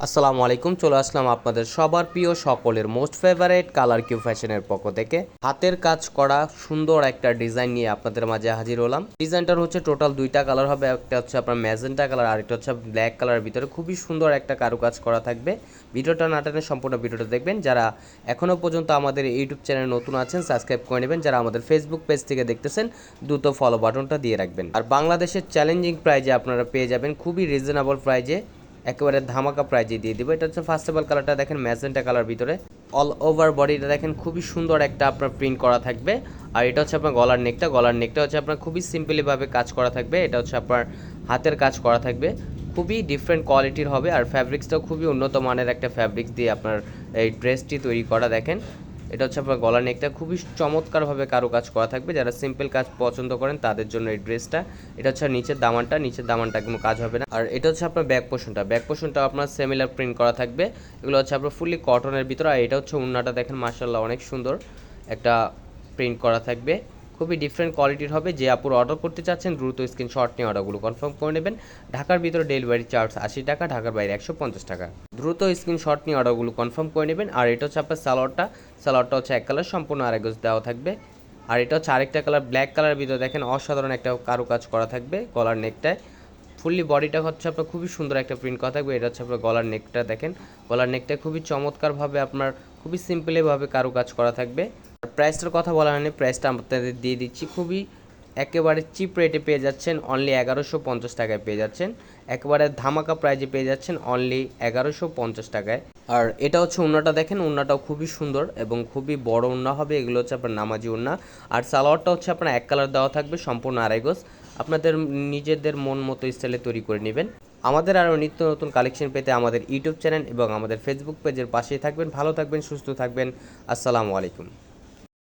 আসসালামু আলাইকুম, চলে আসলাম আপনাদের সবার প্রিয় সকলের মোস্ট ফেভারিট কালার কিউ ফ্যাশনের পক্ষ থেকে হাতের কাজ করা সুন্দর একটা ডিজাইন নিয়ে আপনাদের মাঝে হাজির হলাম। ডিজাইনটার হচ্ছে টোটাল দুইটা কালার হবে, একটা হচ্ছে আপনার ম্যাজেন্টা কালার আর একটা হচ্ছে ব্ল্যাক কালারের ভিতরে খুবই সুন্দর একটা কারুকাজ করা থাকবে। ভিডিওটা না টেনে সম্পূর্ণ ভিডিওটা দেখবেন। যারা এখনও পর্যন্ত আমাদের ইউটিউব চ্যানেল নতুন আছেন সাবস্ক্রাইব করে নেবেন, যারা আমাদের ফেসবুক পেজ থেকে দেখতেছেন দ্রুত ফলো বাটনটা দিয়ে রাখবেন। আর বাংলাদেশের চ্যালেঞ্জিং প্রাইজে আপনারা পেয়ে যাবেন খুবই রিজনেবল প্রাইজে, একেবারে ধামাকা প্রাইজে দিয়ে দিব। এটা হচ্ছে ফার্স্ট অফ অল কালারটা দেখেন ম্যাজেন্টা কালার ভিতরে, অল ওভার বডিটা দেখেন খুবই সুন্দর একটা আপনার প্রিন্ট করা থাকবে। আর এটা হচ্ছে আপনার গলার নেকটা হচ্ছে আপনার খুবই সিম্পলিভাবে কাজ করা থাকবে। এটা হচ্ছে আপনার হাতের কাজ করা থাকবে, খুবই ডিফারেন্ট কোয়ালিটির হবে। আর ফ্যাব্রিক্সটাও খুবই উন্নত মানের একটা ফ্যাব্রিক্স দিয়ে আপনার এই ড্রেসটি তৈরি করা। দেখেন এটা হচ্ছে আপনার গলার নেকটা খুবই চমৎকারভাবে কাজ করা থাকবে। যারা সিম্পল কাজ পছন্দ করেন তাদের জন্য এই ড্রেসটা। এটা হচ্ছে নিচের দামানটা কোনো কাজ হবে না। আর এটা হচ্ছে আপনার ব্যাক পোর্শনটা আপনার সিমিলার প্রিন্ট করা থাকবে। এগুলো হচ্ছে আপনার ফুললি কটনের ভিতরে। আর এটা হচ্ছে ওড়নাটা দেখেন মাশাআল্লাহ অনেক সুন্দর একটা প্রিন্ট করা থাকবে, খুবই ডিফারেন্ট কোয়ালিটির হবে। যে আপুর অর্ডার করতে চাচ্ছেন দ্রুত স্ক্রিনশট নিয়ে অর্ডারগুলো কনফার্ম করে নেবেন। ঢাকার ভিতরে ডেলিভারি চার্জ 80 টাকা, ঢাকার বাইরে 150 টাকা। দ্রুত স্ক্রিনশট নিয়ে অর্ডারগুলো কনফার্ম করে নেবেন। আর এটা হচ্ছে আপনার সালোয়ারটা হচ্ছে এক কালার সম্পূর্ণ আড়াই গজ দেওয়া থাকবে। আর এটা হচ্ছে আরেকটা কালার ব্ল্যাক কালারের ভিতরে দেখেন অসাধারণ একটা কারুকাজ করা থাকবে গলার নেকটায়। ফুললি বডিটা হচ্ছে আপনার খুবই সুন্দর একটা প্রিন্ট করা থাকবে। এটা হচ্ছে আপনার গলার নেকটা দেখেন, গলার নেকটা খুবই চমৎকারভাবে আপনার খুবই সিম্পলিভাবে কারুকাজ করা থাকবে। আর প্রাইসটার কথা বলা হয়নি, প্রাইসটা আপনাদের দিয়ে দিচ্ছি খুবই একেবারে চিপ রেটে পেয়ে যাচ্ছেন, অনলি 1150 টাকায় পেয়ে যাচ্ছেন। একেবারে ধামাকা প্রাইজে পেয়ে যাচ্ছেন অনলি 1150 টাকায়। আর এটা হচ্ছে ওড়নাটা দেখেন, ওড়নাটাও খুবই সুন্দর এবং খুবই বড় ওড়না হবে। এগুলো হচ্ছে আপনার নামাজি ওড়না। আর সালোয়ারটা হচ্ছে আপনার এক কালার দেওয়া থাকবে সম্পূর্ণ আড়াই গজ, আপনাদের নিজেদের মন মতো স্টাইলে তৈরি করে নেবেন। আমাদের আরও নিত্য নতুন কালেকশন পেতে আমাদের ইউটিউব চ্যানেল এবং আমাদের ফেসবুক পেজের পাশেই থাকবেন। ভালো থাকবেন, সুস্থ থাকবেন। আসসালামু আলাইকুম।